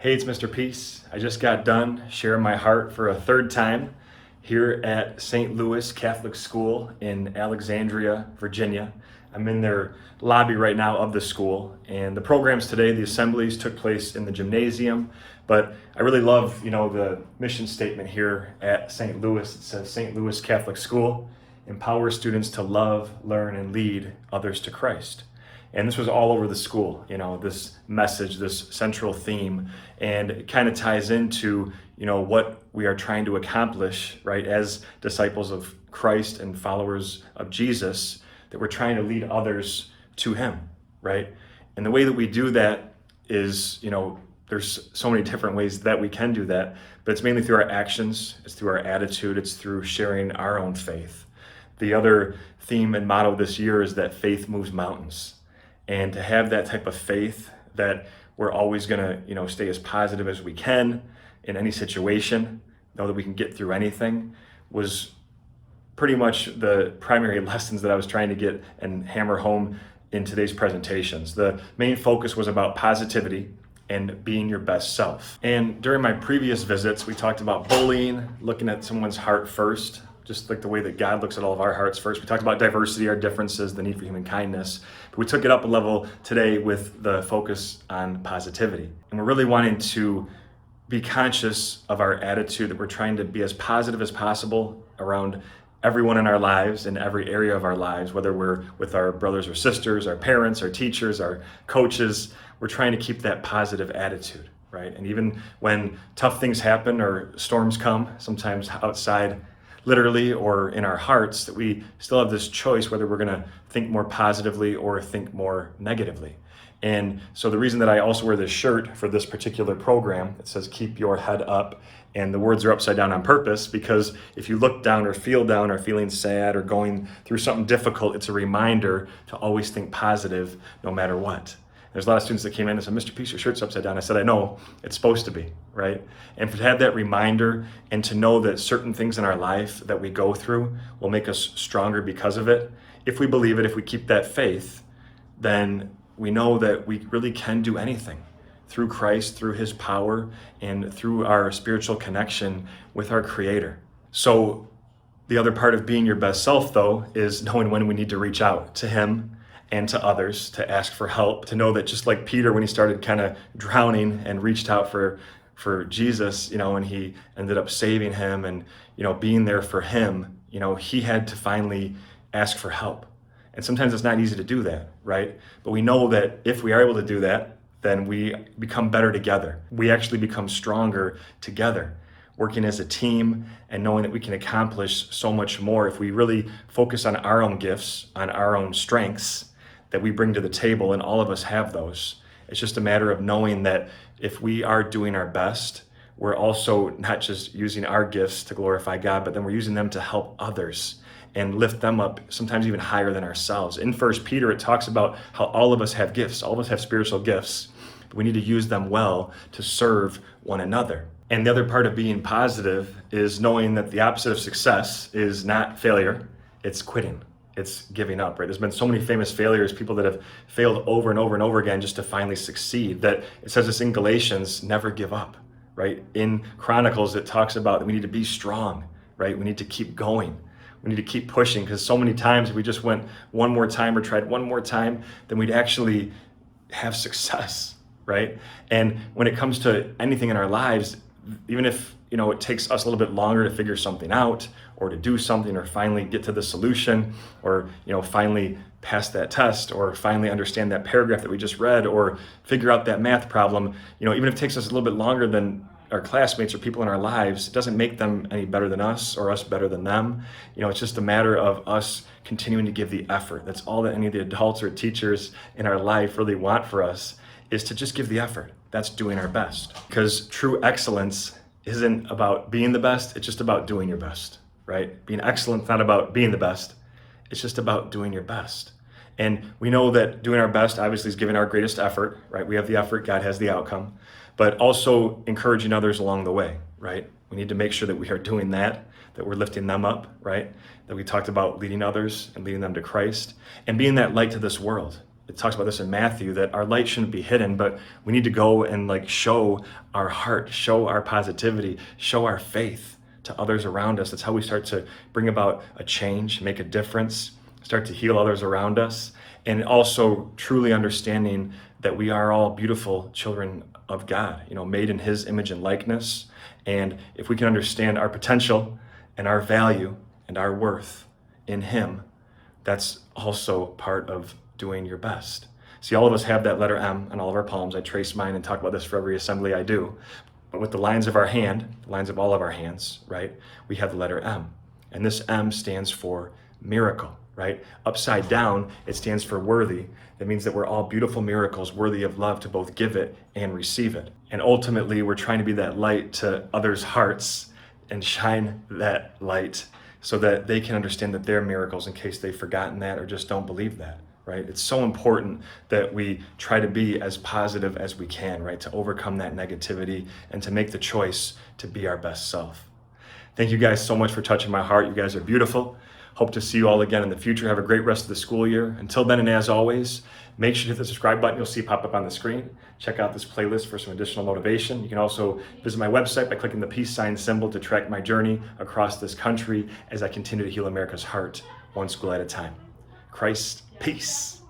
Hey, it's Mr. Peace. I just got done sharing my heart for a third time here at St. Louis Catholic School in Alexandria, Virginia. I'm in their lobby right now of the school, and the programs today, the assemblies took place in the gymnasium, but I really love, the mission statement here at St. Louis. It says St. Louis Catholic School empowers students to love, learn, and lead others to Christ. And this was all over the school, this message, this central theme, and it kind of ties into, what we are trying to accomplish, right, as disciples of Christ and followers of Jesus, that we're trying to lead others to Him, right? And the way that we do that is, there's so many different ways that we can do that, but it's mainly through our actions, it's through our attitude, it's through sharing our own faith. The other theme and motto this year is that faith moves mountains. And to have that type of faith that we're always gonna, stay as positive as we can in any situation, know that we can get through anything, was pretty much the primary lessons that I was trying to get and hammer home in today's presentations. The main focus was about positivity and being your best self. And during my previous visits, we talked about bullying, looking at someone's heart first, just like the way that God looks at all of our hearts first. We talked about diversity, our differences, the need for human kindness. But we took it up a level today with the focus on positivity. And we're really wanting to be conscious of our attitude, that we're trying to be as positive as possible around everyone in our lives, in every area of our lives, whether we're with our brothers or sisters, our parents, our teachers, our coaches. We're trying to keep that positive attitude, right? And even when tough things happen or storms come, sometimes outside, literally, or in our hearts, that we still have this choice whether we're gonna think more positively or think more negatively. And so the reason that I also wear this shirt for this particular program, it says keep your head up, and the words are upside down on purpose, because if you look down or feeling sad or going through something difficult, it's a reminder to always think positive no matter what. There's a lot of students that came in and said, Mr. Peace, your shirt's upside down. I said, I know, it's supposed to be, right? And to have that reminder and to know that certain things in our life that we go through will make us stronger because of it, if we believe it, if we keep that faith, then we know that we really can do anything through Christ, through His power, and through our spiritual connection with our Creator. So the other part of being your best self, though, is knowing when we need to reach out to Him and to others, to ask for help, to know that just like Peter, when he started kind of drowning and reached out for Jesus, and he ended up saving him and, being there for him, he had to finally ask for help. And sometimes it's not easy to do that, right? But we know that if we are able to do that, then we become better together. We actually become stronger together, working as a team and knowing that we can accomplish so much more if we really focus on our own gifts, on our own strengths that we bring to the table, and all of us have those. It's just a matter of knowing that if we are doing our best, we're also not just using our gifts to glorify God, but then we're using them to help others and lift them up, sometimes even higher than ourselves. In 1 Peter, it talks about how all of us have gifts, all of us have spiritual gifts, but we need to use them well to serve one another. And the other part of being positive is knowing that the opposite of success is not failure, it's quitting. It's giving up, right? There's been so many famous failures, people that have failed over and over and over again just to finally succeed, that it says this in Galatians, never give up, right? In Chronicles, it talks about that we need to be strong, right? We need to keep going. We need to keep pushing, because so many times if we just went one more time or tried one more time, then we'd actually have success, right? And when it comes to anything in our lives, even if it takes us a little bit longer to figure something out or to do something or finally get to the solution or finally pass that test or finally understand that paragraph that we just read or figure out that math problem, even if it takes us a little bit longer than our classmates or people in our lives, it doesn't make them any better than us or us better than them. It's just a matter of us continuing to give the effort. That's all that any of the adults or teachers in our life really want for us, is to just give the effort. That's doing our best. Because true excellence isn't about being the best, it's just about doing your best, right? Being excellent is not about being the best, it's just about doing your best. And we know that doing our best obviously is giving our greatest effort, right? We have the effort, God has the outcome, but also encouraging others along the way, right? We need to make sure that we are doing that we're lifting them up, right? That we talked about leading others and leading them to Christ and being that light to this world. it talks about this in Matthew, that our light shouldn't be hidden, but we need to go and like show our heart, show our positivity, show our faith to others around us. That's how we start to bring about a change, make a difference, start to heal others around us, and also truly understanding that we are all beautiful children of God, made in His image and likeness. And if we can understand our potential and our value and our worth in Him, that's also part of doing your best. See, all of us have that letter M on all of our palms. I trace mine and talk about this for every assembly I do. But with the lines of our hand, the lines of all of our hands, right, we have the letter M. And this M stands for miracle, right? Upside down, it stands for worthy. That means that we're all beautiful miracles worthy of love to both give it and receive it. And ultimately, we're trying to be that light to others' hearts and shine that light so that they can understand that they're miracles in case they've forgotten that or just don't believe that, right? It's so important that we try to be as positive as we can, right? To overcome that negativity and to make the choice to be our best self. Thank you guys so much for touching my heart. You guys are beautiful. Hope to see you all again in the future. Have a great rest of the school year. Until then, and as always, make sure to hit the subscribe button you'll see pop up on the screen. Check out this playlist for some additional motivation. You can also visit my website by clicking the peace sign symbol to track my journey across this country as I continue to heal America's heart, one school at a time. Christ, peace.